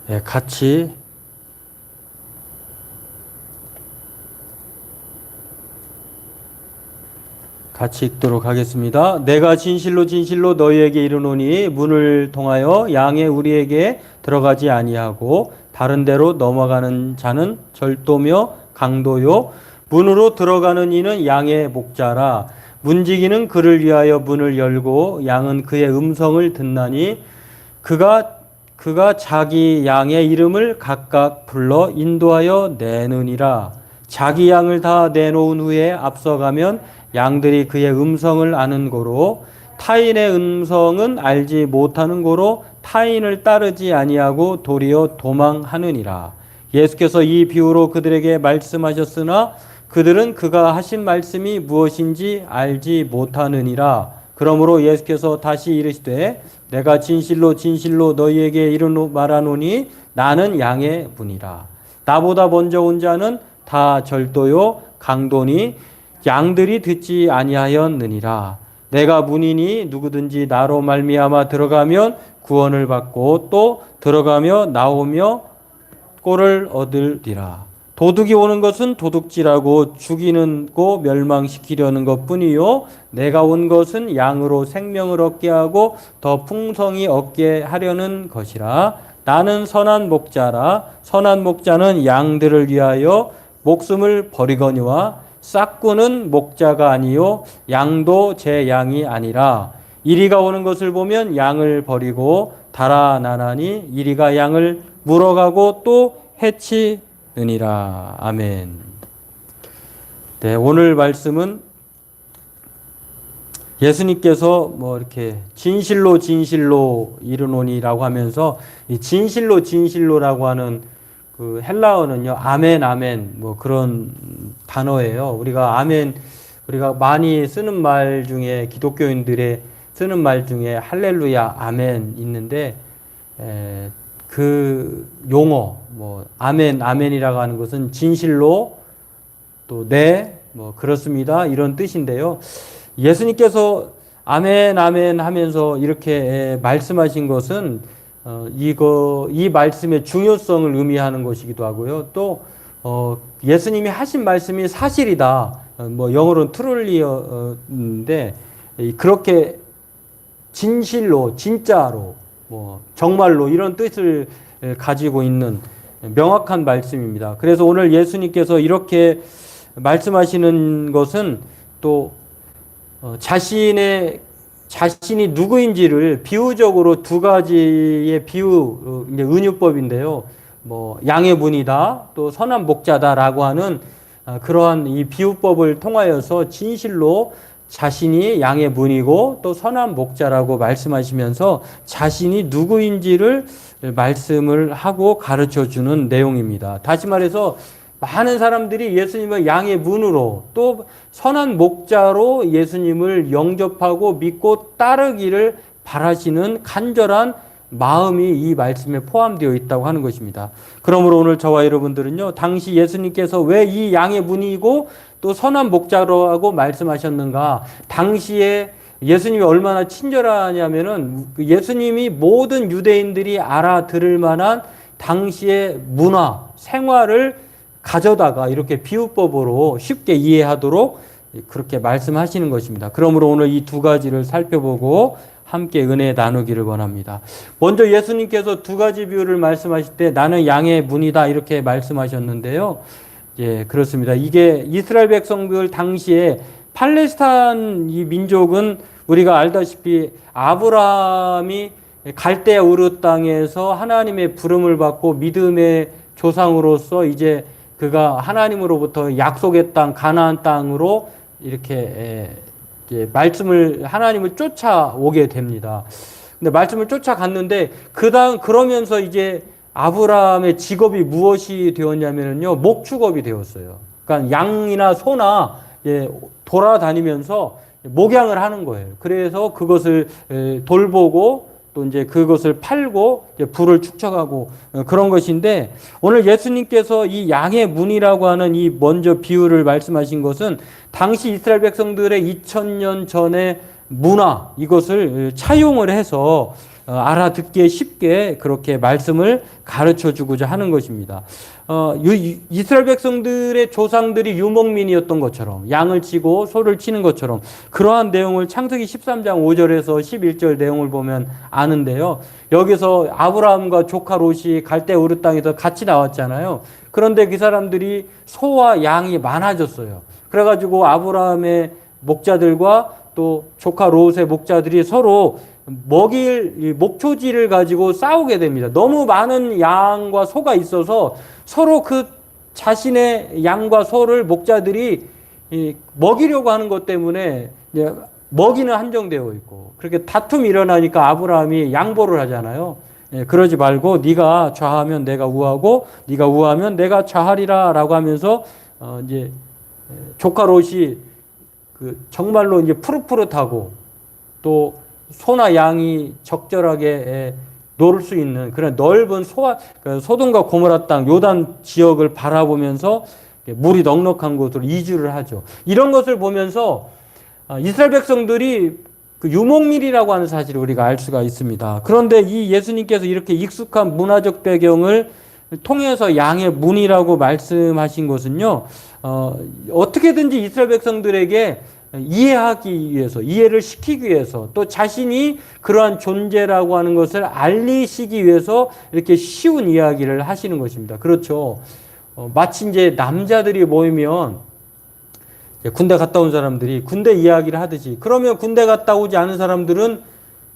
예, 같이 읽도록 하겠습니다. 내가 진실로 진실로 너희에게 이르노니 문을 통하여 양의 우리에게 들어가지 아니하고 다른 데로 넘어가는 자는 절도며 강도요 문으로 들어가는 이는 양의 목자라. 문지기는 그를 위하여 문을 열고 양은 그의 음성을 듣나니 그가 자기 양의 이름을 각각 불러 인도하여 내느니라. 자기 양을 다 내놓은 후에 앞서가면 양들이 그의 음성을 아는 고로 타인의 음성은 알지 못하는 고로 타인을 따르지 아니하고 도리어 도망하느니라. 예수께서 이 비유로 그들에게 말씀하셨으나 그들은 그가 하신 말씀이 무엇인지 알지 못하느니라. 그러므로 예수께서 다시 이르시되 내가 진실로 진실로 너희에게 말하노니 나는 양의 문이라. 나보다 먼저 온 자는 다 절도요 강도니 양들이 듣지 아니하였느니라. 내가 문이니 누구든지 나로 말미암아 들어가면 구원을 받고 또 들어가며 나오며 꼴을 얻으리라. 도둑이 오는 것은 도둑질하고 죽이는고 멸망시키려는 것뿐이요 내가 온 것은 양으로 생명을 얻게 하고 더 풍성히 얻게 하려는 것이라. 나는 선한 목자라. 선한 목자는 양들을 위하여 목숨을 버리거니와 싹구는 목자가 아니요 양도 제 양이 아니라. 이리가 오는 것을 보면 양을 버리고 달아나나니 이리가 양을 물어가고 또 해치느니라. 아멘. 네, 오늘 말씀은 예수님께서 이렇게 진실로 진실로 이르노니라고 하면서 이 진실로 진실로라고 하는 그 헬라어는요, 아멘, 아멘, 그런 단어예요. 우리가 많이 쓰는 말 중에, 기독교인들의 쓰는 말 중에 할렐루야, 아멘 있는데, 그 용어, 아멘, 아멘이라고 하는 것은 진실로, 또 네, 그렇습니다. 이런 뜻인데요. 예수님께서 아멘, 아멘 하면서 이렇게 말씀하신 것은 이 말씀의 중요성을 의미하는 것이기도 하고요. 또 예수님이 하신 말씀이 사실이다. 영어로는 트룰리어인데 그렇게 진실로, 진짜로, 정말로 이런 뜻을 가지고 있는 명확한 말씀입니다. 그래서 오늘 예수님께서 이렇게 말씀하시는 것은 또 자신이 누구인지를 비유적으로 두 가지의 이제 은유법인데요. 양의 문이다, 또 선한 목자다라고 하는 그러한 이 비유법을 통하여서 진실로 자신이 양의 문이고 또 선한 목자라고 말씀하시면서 자신이 누구인지를 말씀을 하고 가르쳐 주는 내용입니다. 다시 말해서 많은 사람들이 예수님을 양의 문으로 또 선한 목자로 예수님을 영접하고 믿고 따르기를 바라시는 간절한 마음이 이 말씀에 포함되어 있다고 하는 것입니다. 그러므로 오늘 저와 여러분들은요, 당시 예수님께서 왜 이 양의 문이고 또 선한 목자라고 말씀하셨는가? 당시에 예수님이 얼마나 친절하냐면은 예수님이 모든 유대인들이 알아들을 만한 당시의 문화, 생활을 가져다가 이렇게 비유법으로 쉽게 이해하도록 그렇게 말씀하시는 것입니다. 그러므로 오늘 이 두 가지를 살펴보고 함께 은혜 나누기를 원합니다. 먼저 예수님께서 두 가지 비유를 말씀하실 때 나는 양의 문이다 이렇게 말씀하셨는데요. 예, 그렇습니다. 이게 이스라엘 백성들 당시에 팔레스타인 이 민족은 우리가 알다시피 아브라함이 갈대아 우르 땅에서 하나님의 부름을 받고 믿음의 조상으로서 이제 그가 하나님으로부터 약속의 땅 가나안 땅으로 이렇게 하나님을 쫓아오게 됩니다. 근데 말씀을 쫓아갔는데 그러면서 이제 아브라함의 직업이 무엇이 되었냐면요, 목축업이 되었어요. 그러니까 양이나 소나 돌아다니면서 목양을 하는 거예요. 그래서 그것을 돌보고 또 이제 그것을 팔고 이제 부를 축적하고 그런 것인데, 오늘 예수님께서 이 양의 문이라고 하는 이 먼저 비유를 말씀하신 것은 당시 이스라엘 백성들의 2000년 전의 문화, 이것을 차용을 해서 알아듣기에 쉽게 그렇게 말씀을 가르쳐 주고자 하는 것입니다. 이스라엘 백성들의 조상들이 유목민이었던 것처럼, 양을 치고 소를 치는 것처럼, 그러한 내용을 창세기 13장 5절에서 11절 내용을 보면 아는데요. 여기서 아브라함과 조카 롯이 갈대 우르 땅에서 같이 나왔잖아요. 그런데 그 사람들이 소와 양이 많아졌어요. 그래가지고 아브라함의 목자들과 또 조카 롯의 목자들이 서로 먹일 목초지를 가지고 싸우게 됩니다. 너무 많은 양과 소가 있어서 서로 그 자신의 양과 소를 목자들이 먹이려고 하는 것 때문에 먹이는 한정되어 있고, 그렇게 다툼이 일어나니까 아브라함이 양보를 하잖아요. 그러지 말고 네가 좌하면 내가 우하고 네가 우하면 내가 좌하리라라고 하면서 이제 조카 롯이 정말로 이제 푸릇푸릇하고 또 소나 양이 적절하게 놀 수 있는 그런 넓은 소돔과 고모라 땅 요단 지역을 바라보면서 물이 넉넉한 곳으로 이주를 하죠. 이런 것을 보면서 이스라엘 백성들이 유목민이라고 하는 사실을 우리가 알 수가 있습니다. 그런데 이 예수님께서 이렇게 익숙한 문화적 배경을 통해서 양의 문이라고 말씀하신 것은요, 어떻게든지 이스라엘 백성들에게 이해하기 위해서, 이해를 시키기 위해서, 또 자신이 그러한 존재라고 하는 것을 알리시기 위해서 이렇게 쉬운 이야기를 하시는 것입니다. 그렇죠. 마치 이제 남자들이 모이면 군대 갔다 온 사람들이 군대 이야기를 하듯이, 그러면 군대 갔다 오지 않은 사람들은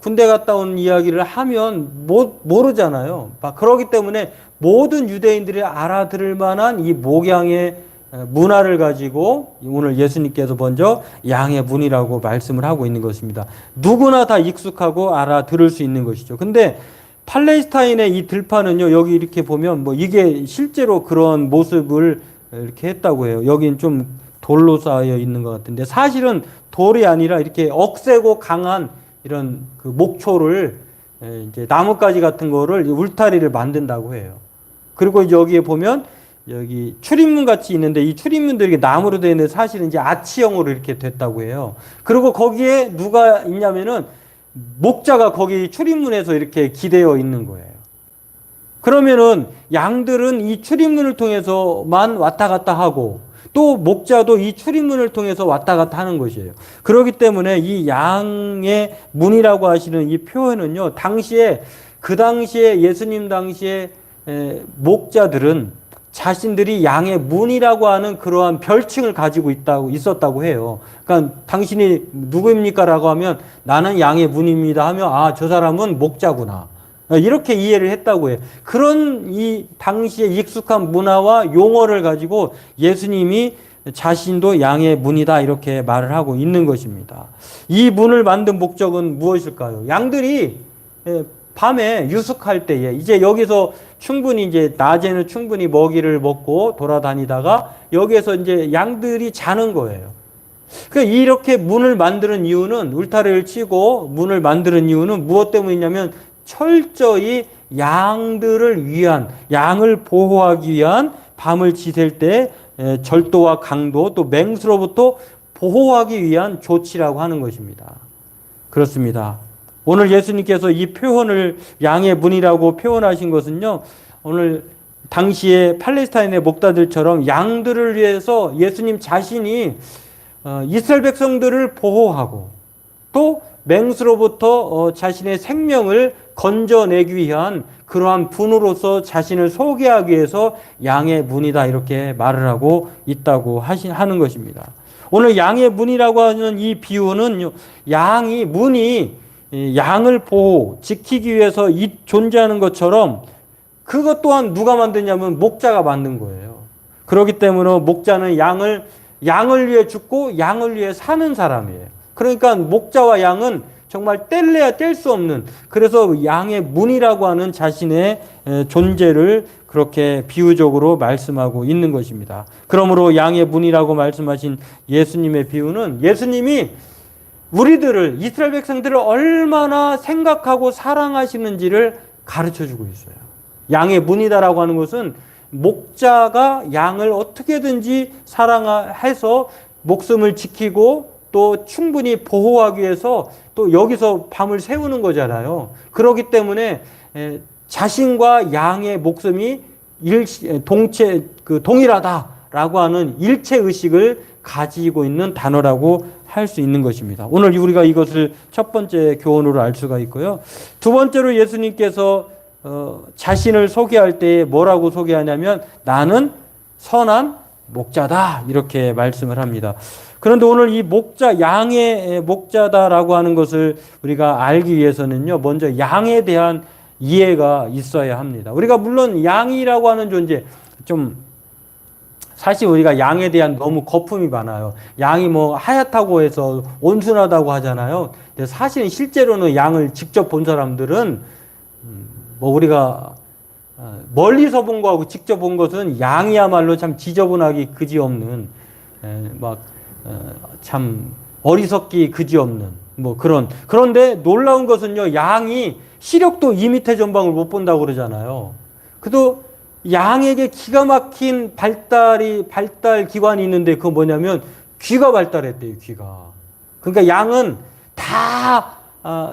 군대 갔다 온 이야기를 하면 모르잖아요. 그렇기 때문에 모든 유대인들이 알아들을 만한 이 목양의 문화를 가지고 오늘 예수님께서 먼저 양의 문이라고 말씀을 하고 있는 것입니다. 누구나 다 익숙하고 알아들을 수 있는 것이죠. 근데 팔레스타인의 이 들판은요, 여기 이렇게 보면 이게 실제로 그런 모습을 이렇게 했다고 해요. 여긴 좀 돌로 쌓여 있는 것 같은데, 사실은 돌이 아니라 이렇게 억세고 강한 이런 그 목초를 이제 나뭇가지 같은 거를 울타리를 만든다고 해요. 그리고 이제 여기에 보면 여기 출입문 같이 있는데, 이 출입문들이 나무로 되어 있는데 사실은 이제 아치형으로 이렇게 됐다고 해요. 그리고 거기에 누가 있냐면은 목자가 거기 출입문에서 이렇게 기대어 있는 거예요. 그러면은 양들은 이 출입문을 통해서만 왔다 갔다 하고, 또 목자도 이 출입문을 통해서 왔다 갔다 하는 것이에요. 그렇기 때문에 이 양의 문이라고 하시는 이 표현은요, 그 당시에 예수님 당시에 목자들은 자신들이 양의 문이라고 하는 그러한 별칭을 가지고 있었다고 해요. 그러니까 당신이 누구입니까? 라고 하면 나는 양의 문입니다 하면, 저 사람은 목자구나, 이렇게 이해를 했다고 해요. 그런 이 당시에 익숙한 문화와 용어를 가지고 예수님이 자신도 양의 문이다 이렇게 말을 하고 있는 것입니다. 이 문을 만든 목적은 무엇일까요? 양들이 밤에 유숙할 때에 이제 여기서 충분히 이제 낮에는 충분히 먹이를 먹고 돌아다니다가 여기에서 이제 양들이 자는 거예요. 그러니까 이렇게 문을 만드는 이유는, 울타리를 치고 문을 만드는 이유는 무엇 때문이냐면 철저히 양들을 위한, 양을 보호하기 위한, 밤을 지샐 때 절도와 강도 또 맹수로부터 보호하기 위한 조치라고 하는 것입니다. 그렇습니다. 오늘 예수님께서 이 표현을 양의 문이라고 표현하신 것은요, 오늘 당시에 팔레스타인의 목자들처럼 양들을 위해서 예수님 자신이 이스라엘 백성들을 보호하고 또 맹수로부터 자신의 생명을 건져내기 위한 그러한 분으로서 자신을 소개하기 위해서 양의 문이다 이렇게 말을 하고 있다고 하는 것입니다. 오늘 양의 문이라고 하는 이 비유는 문이 양을 지키기 위해서 존재하는 것처럼, 그것 또한 누가 만드냐면 목자가 만든 거예요. 그렇기 때문에 목자는 양을 위해 죽고 양을 위해 사는 사람이에요. 그러니까 목자와 양은 정말 뗄래야 뗄 수 없는, 그래서 양의 문이라고 하는 자신의 존재를 그렇게 비유적으로 말씀하고 있는 것입니다. 그러므로 양의 문이라고 말씀하신 예수님의 비유는 예수님이 우리들을, 이스라엘 백성들을 얼마나 생각하고 사랑하시는지를 가르쳐 주고 있어요. 양의 문이다라고 하는 것은 목자가 양을 어떻게든지 사랑해서 목숨을 지키고 또 충분히 보호하기 위해서 또 여기서 밤을 새우는 거잖아요. 그렇기 때문에 자신과 양의 목숨이 동일하다라고 하는 일체의식을 가지고 있는 단어라고 할 수 있는 것입니다. 오늘 우리가 이것을 첫 번째 교훈으로 알 수가 있고요. 두 번째로 예수님께서 자신을 소개할 때 뭐라고 소개하냐면 나는 선한 목자다 이렇게 말씀을 합니다. 그런데 오늘 이 목자, 양의 목자다라고 하는 것을 우리가 알기 위해서는요, 먼저 양에 대한 이해가 있어야 합니다. 우리가 물론 양이라고 하는 존재, 사실 우리가 양에 대한 너무 거품이 많아요. 양이 뭐 하얗다고 해서 온순하다고 하잖아요. 근데 사실은 실제로는 양을 직접 본 사람들은 뭐 우리가 멀리서 본 거하고 직접 본 것은 양이야말로 참 지저분하기 그지없는 참 어리석기 그지없는 뭐 그런데 놀라운 것은요, 양이 시력도 2m 전방을 못 본다고 그러잖아요. 그래도 양에게 기가 막힌 발달 기관이 있는데 그건 뭐냐면 귀가 발달했대요, 귀가. 그러니까 양은 다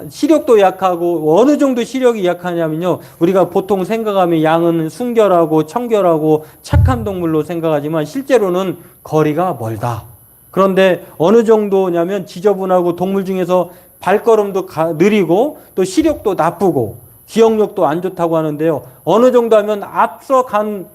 시력도 약하고 어느 정도 시력이 약하냐면요, 우리가 보통 생각하면 양은 순결하고 청결하고 착한 동물로 생각하지만 실제로는 거리가 멀다. 그런데 어느 정도냐면 지저분하고 동물 중에서 발걸음도 느리고 또 시력도 나쁘고 기억력도 안 좋다고 하는데요. 어느 정도 하면 앞서 간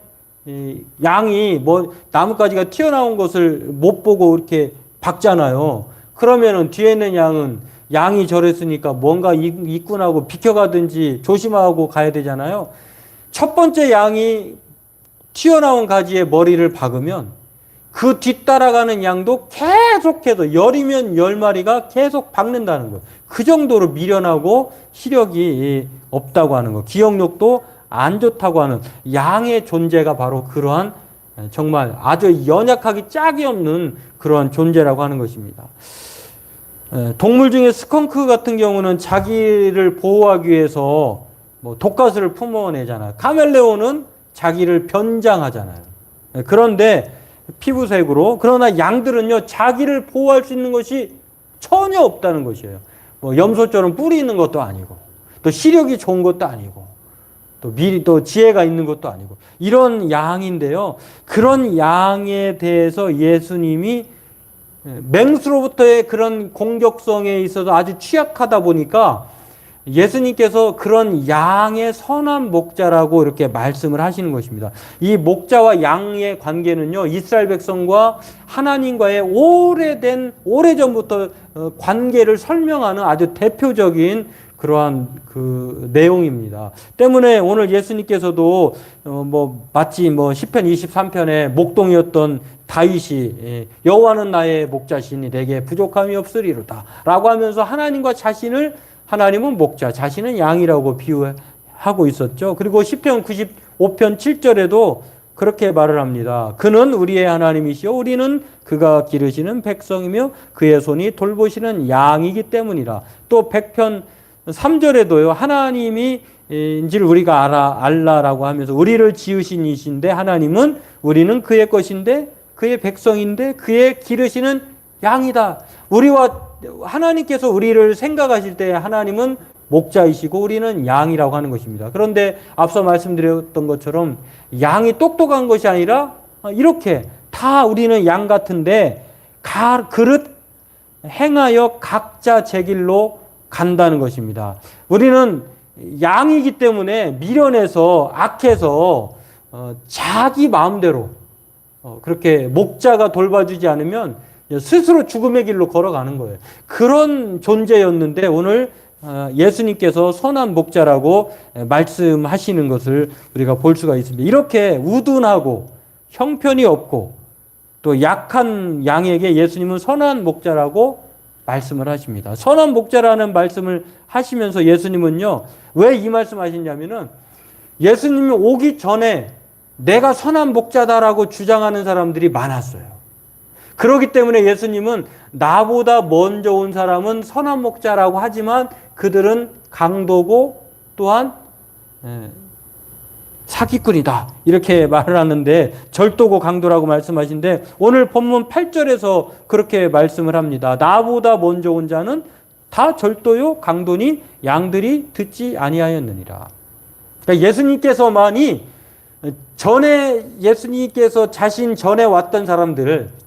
양이 뭐 나뭇가지가 튀어나온 것을 못 보고 이렇게 박잖아요. 그러면은 뒤에 있는 양이 저랬으니까 뭔가 있구나고 비켜가든지 조심하고 가야 되잖아요. 첫 번째 양이 튀어나온 가지에 머리를 박으면 그 뒤따라가는 양도 계속해서 10이면 10마리가 계속 박는다는 거예요. 그 정도로 미련하고 시력이 없다고 하는 거, 기억력도 안 좋다고 하는 양의 존재가 바로 그러한 정말 아주 연약하기 짝이 없는 그러한 존재라고 하는 것입니다. 동물 중에 스컹크 같은 경우는 자기를 보호하기 위해서 뭐 독가스를 품어내잖아요. 카멜레온은 자기를 변장하잖아요. 그런데 피부색으로, 그러나 양들은요, 자기를 보호할 수 있는 것이 전혀 없다는 것이에요. 뭐 염소처럼 뿔이 있는 것도 아니고, 또 시력이 좋은 것도 아니고, 또 지혜가 있는 것도 아니고, 이런 양인데요. 그런 양에 대해서 예수님이 맹수로부터의 그런 공격성에 있어서 아주 취약하다 보니까 예수님께서 그런 양의 선한 목자라고 이렇게 말씀을 하시는 것입니다. 이 목자와 양의 관계는요, 이스라엘 백성과 하나님과의 오래전부터 관계를 설명하는 아주 대표적인 그러한 그 내용입니다. 때문에 오늘 예수님께서도 마치 시편 23편에 목동이었던 다윗이 여호와는 나의 목자시니 내게 부족함이 없으리로다 라고 하면서 하나님은 목자, 자신은 양이라고 비유하고 있었죠. 그리고 시편 95편 7절에도 그렇게 말을 합니다. 그는 우리의 하나님이시요 우리는 그가 기르시는 백성이며 그의 손이 돌보시는 양이기 때문이라. 또 100편 3절에도요. 하나님이 인지를 우리가 알라라고 하면서 우리를 지으신 이신데 우리는 그의 것인데 그의 백성인데 그의 기르시는 양이다. 하나님께서 우리를 생각하실 때 하나님은 목자이시고 우리는 양이라고 하는 것입니다. 그런데 앞서 말씀드렸던 것처럼 양이 똑똑한 것이 아니라 이렇게 다 우리는 양 같은데 그릇 행하여 각자 제 길로 간다는 것입니다. 우리는 양이기 때문에 미련해서 악해서 자기 마음대로 그렇게 목자가 돌봐주지 않으면 스스로 죽음의 길로 걸어가는 거예요. 그런 존재였는데 오늘 예수님께서 선한 목자라고 말씀하시는 것을 우리가 볼 수가 있습니다. 이렇게 우둔하고 형편이 없고 또 약한 양에게 예수님은 선한 목자라고 말씀을 하십니다. 선한 목자라는 말씀을 하시면서 예수님은요, 왜 이 말씀 하시냐면은 예수님이 오기 전에 내가 선한 목자다라고 주장하는 사람들이 많았어요. 그렇기 때문에 예수님은 나보다 먼저 온 사람은 선한 목자라고 하지만 그들은 강도고 또한 사기꾼이다, 이렇게 말을 하는데, 절도고 강도라고 말씀하신데 오늘 본문 8절에서 그렇게 말씀을 합니다. 나보다 먼저 온 자는 다 절도요 강도니 양들이 듣지 아니하였느니라. 그러니까 예수님께서만이 예수님께서 자신 전에 왔던 사람들,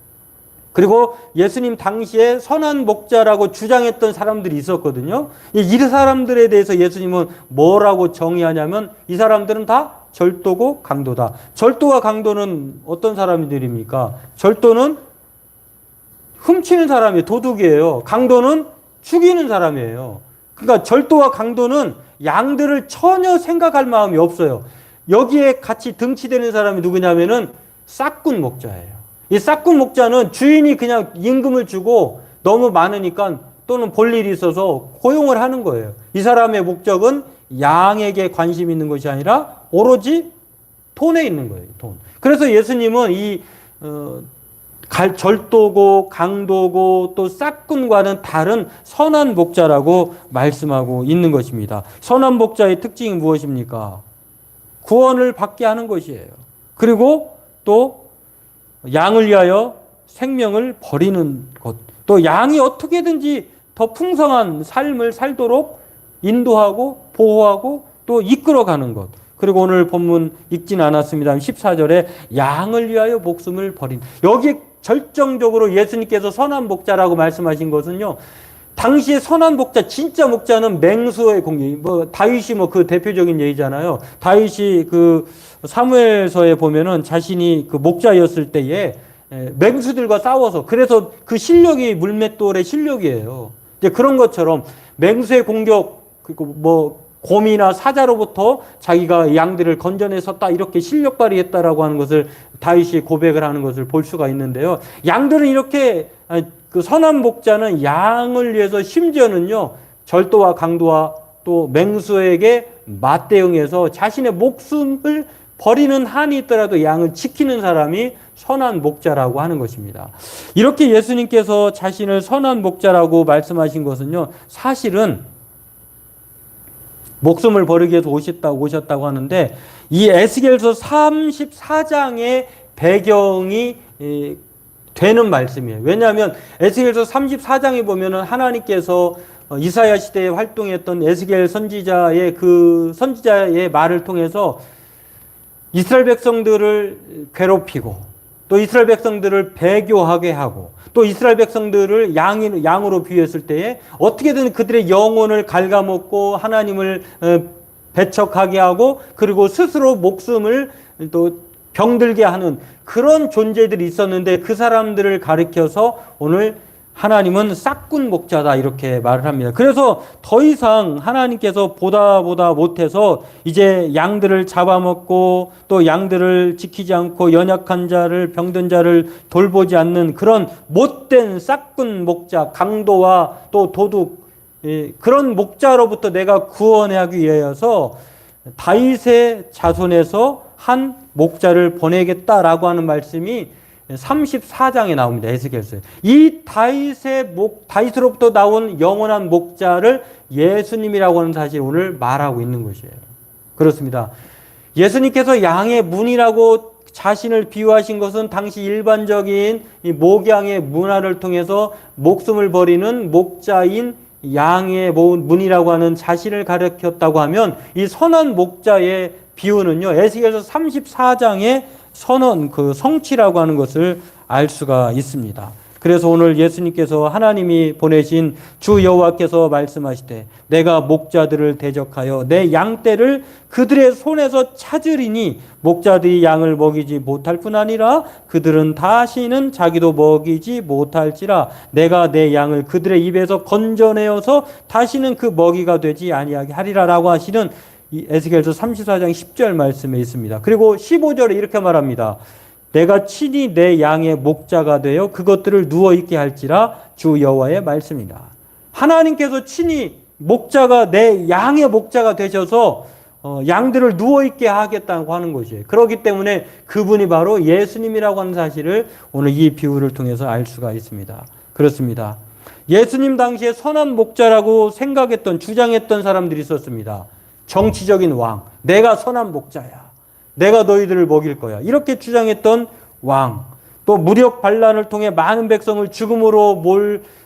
그리고 예수님 당시에 선한 목자라고 주장했던 사람들이 있었거든요. 이 사람들에 대해서 예수님은 뭐라고 정의하냐면 이 사람들은 다 절도고 강도다. 절도와 강도는 어떤 사람들입니까? 절도는 훔치는 사람이에요. 도둑이에요. 강도는 죽이는 사람이에요. 그러니까 절도와 강도는 양들을 전혀 생각할 마음이 없어요. 여기에 같이 등치되는 사람이 누구냐면은 싹군 목자예요. 이 싹군 목자는 주인이 그냥 임금을 주고 너무 많으니까 또는 볼 일이 있어서 고용을 하는 거예요. 이 사람의 목적은 양에게 관심 있는 것이 아니라 오로지 돈에 있는 거예요. 돈. 그래서 예수님은 이 절도고 강도고 또 싹군과는 다른 선한 목자라고 말씀하고 있는 것입니다. 선한 목자의 특징이 무엇입니까? 구원을 받게 하는 것이에요. 그리고 또 양을 위하여 생명을 버리는 것, 또 양이 어떻게든지 더 풍성한 삶을 살도록 인도하고 보호하고 또 이끌어가는 것. 그리고 오늘 본문 읽진 않았습니다. 14절에 양을 위하여 목숨을 버린. 여기 절정적으로 예수님께서 선한 목자라고 말씀하신 것은요, 당시에 선한 목자, 진짜 목자는 맹수의 공격. 다윗이 그 대표적인 예이잖아요. 다윗이 그 사무엘서에 보면은 자신이 그 목자였을 때에 맹수들과 싸워서, 그래서 그 실력이 물맷돌의 실력이에요. 이제 그런 것처럼 맹수의 공격, 그리고 곰이나 사자로부터 자기가 양들을 건져내섰다, 이렇게 실력 발휘했다라고 하는 것을 다윗이 고백을 하는 것을 볼 수가 있는데요. 양들은 이렇게, 그 선한 목자는 양을 위해서 심지어는요, 절도와 강도와 또 맹수에게 맞대응해서 자신의 목숨을 버리는 한이 있더라도 양을 지키는 사람이 선한 목자라고 하는 것입니다. 이렇게 예수님께서 자신을 선한 목자라고 말씀하신 것은요, 사실은 목숨을 버리기 위해서 오셨다고 하는데, 이 에스겔서 34장의 배경이 되는 말씀이에요. 왜냐하면 에스겔서 34장에 보면은 하나님께서 이사야 시대에 활동했던 에스겔 선지자의 그 선지자의 말을 통해서 이스라엘 백성들을 괴롭히고 또 이스라엘 백성들을 배교하게 하고 또 이스라엘 백성들을 양으로 비유했을 때에 어떻게든 그들의 영혼을 갉아먹고 하나님을 배척하게 하고 그리고 스스로 목숨을 또 병들게 하는 그런 존재들이 있었는데, 그 사람들을 가리켜서 오늘 하나님은 싹군 목자다, 이렇게 말을 합니다. 그래서 더 이상 하나님께서 보다 못해서 이제 양들을 잡아먹고 또 양들을 지키지 않고 연약한 자를, 병든 자를 돌보지 않는 그런 못된 싹군 목자, 강도와 또 도둑, 그런 목자로부터 내가 구원하기 위해서 다윗의 자손에서 한 목자를 보내겠다라고 하는 말씀이 34장에 나옵니다. 에스겔서에. 이 다윗으로부터 나온 영원한 목자를 예수님이라고 하는 사실을 오늘 말하고 있는 것이에요. 그렇습니다. 예수님께서 양의 문이라고 자신을 비유하신 것은 당시 일반적인 이 목양의 문화를 통해서 목숨을 버리는 목자인 양의 문이라고 하는 자신을 가르쳤다고 하면, 이 선한 목자의 비유는요, 에스겔서 34장의 선언, 그 성취라고 하는 것을 알 수가 있습니다. 그래서 오늘 예수님께서 하나님이 보내신 주 여호와께서 말씀하시되 내가 목자들을 대적하여 내 양떼를 그들의 손에서 찾으리니 목자들이 양을 먹이지 못할 뿐 아니라 그들은 다시는 자기도 먹이지 못할지라 내가 내 양을 그들의 입에서 건져내어서 다시는 그 먹이가 되지 아니하게 하리라라고 하시는 이 에스겔서 34장 10절 말씀에 있습니다. 그리고 15절에 이렇게 말합니다. 내가 친히 내 양의 목자가 되어 그것들을 누워있게 할지라 주 여호와의 말씀이다. 하나님께서 친히 목자가, 내 양의 목자가 되셔서 양들을 누워있게 하겠다고 하는 것이에요. 그렇기 때문에 그분이 바로 예수님이라고 하는 사실을 오늘 이 비유를 통해서 알 수가 있습니다. 그렇습니다. 예수님 당시에 선한 목자라고 생각했던, 주장했던 사람들이 있었습니다. 정치적인 왕, 내가 선한 목자야. 내가 너희들을 먹일 거야. 이렇게 주장했던 왕, 또 무력 반란을 통해 많은 백성을 죽음으로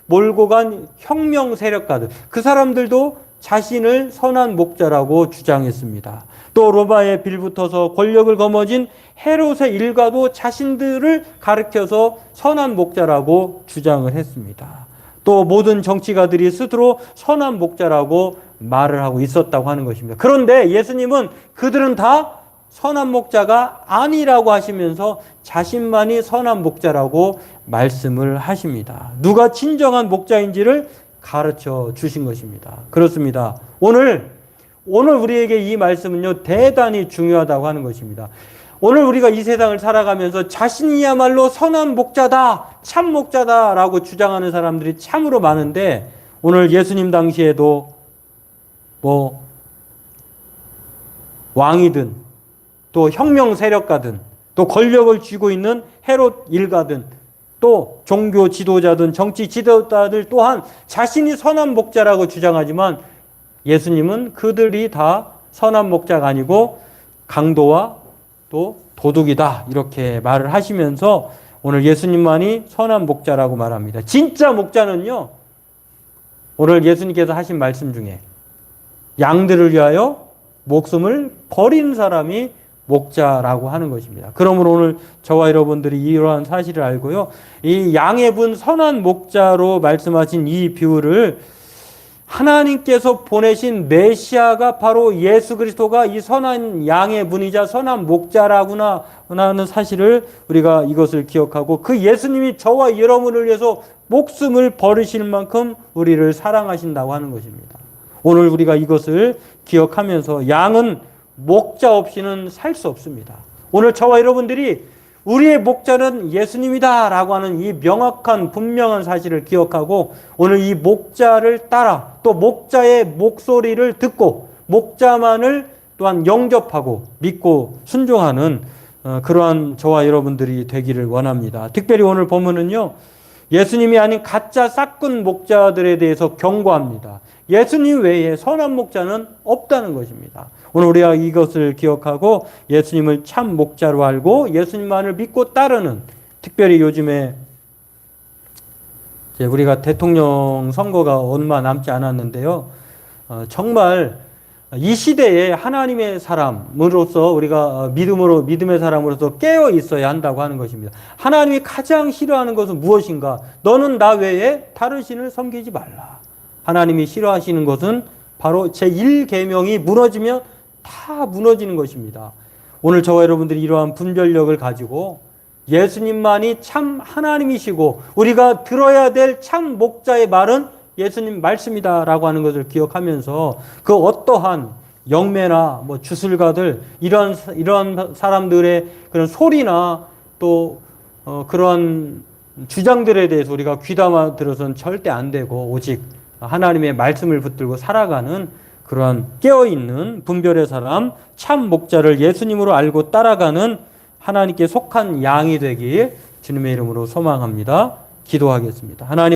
몰고 간 혁명 세력가들, 그 사람들도 자신을 선한 목자라고 주장했습니다. 또 로마에 빌붙어서 권력을 거머쥔 헤롯의 일가도 자신들을 가리켜서 선한 목자라고 주장을 했습니다. 또 모든 정치가들이 스스로 선한 목자라고 말을 하고 있었다고 하는 것입니다. 그런데 예수님은 그들은 다 선한 목자가 아니라고 하시면서 자신만이 선한 목자라고 말씀을 하십니다. 누가 진정한 목자인지를 가르쳐 주신 것입니다. 그렇습니다. 오늘 우리에게 이 말씀은요, 대단히 중요하다고 하는 것입니다. 오늘 우리가 이 세상을 살아가면서 자신이야말로 선한 목자다, 참 목자다라고 주장하는 사람들이 참으로 많은데, 오늘 예수님 당시에도 왕이든 또 혁명 세력가든 또 권력을 쥐고 있는 헤롯 일가든 또 종교 지도자든 정치 지도자들 또한 자신이 선한 목자라고 주장하지만 예수님은 그들이 다 선한 목자가 아니고 강도와 또 도둑이다, 이렇게 말을 하시면서 오늘 예수님만이 선한 목자라고 말합니다. 진짜 목자는요, 오늘 예수님께서 하신 말씀 중에 양들을 위하여 목숨을 버린 사람이 목자라고 하는 것입니다. 그러므로 오늘 저와 여러분들이 이러한 사실을 알고요, 이 양의 분 선한 목자로 말씀하신 이 비유를 하나님께서 보내신 메시아가 바로 예수 그리스도가 이 선한 양의 분이자 선한 목자라구나 하는 사실을 우리가 이것을 기억하고, 그 예수님이 저와 여러분을 위해서 목숨을 버리실 만큼 우리를 사랑하신다고 하는 것입니다. 오늘 우리가 이것을 기억하면서 양은 목자 없이는 살 수 없습니다. 오늘 저와 여러분들이 우리의 목자는 예수님이다 라고 하는 이 명확한 분명한 사실을 기억하고, 오늘 이 목자를 따라 또 목자의 목소리를 듣고 목자만을 또한 영접하고 믿고 순종하는 그러한 저와 여러분들이 되기를 원합니다. 특별히 오늘 본문은요, 예수님이 아닌 가짜 싹군 목자들에 대해서 경고합니다. 예수님 외에 선한 목자는 없다는 것입니다. 오늘 우리가 이것을 기억하고 예수님을 참 목자로 알고 예수님만을 믿고 따르는, 특별히 요즘에 이제 우리가 대통령 선거가 얼마 남지 않았는데요, 정말 이 시대에 하나님의 사람으로서 우리가 믿음의 사람으로서 깨어 있어야 한다고 하는 것입니다. 하나님이 가장 싫어하는 것은 무엇인가? 너는 나 외에 다른 신을 섬기지 말라. 하나님이 싫어하시는 것은 바로 제1계명이 무너지면 다 무너지는 것입니다. 오늘 저와 여러분들이 이러한 분별력을 가지고 예수님만이 참 하나님이시고 우리가 들어야 될 참 목자의 말은 예수님 말씀이다라고 하는 것을 기억하면서 그 어떠한 영매나 주술가들 이런 사람들의 그런 소리나 또 그런 주장들에 대해서 우리가 귀담아 들어서는 절대 안 되고, 오직 하나님의 말씀을 붙들고 살아가는 그러한 깨어있는 분별의 사람, 참 목자를 예수님으로 알고 따라가는 하나님께 속한 양이 되길 주님의 이름으로 소망합니다. 기도하겠습니다. 하나님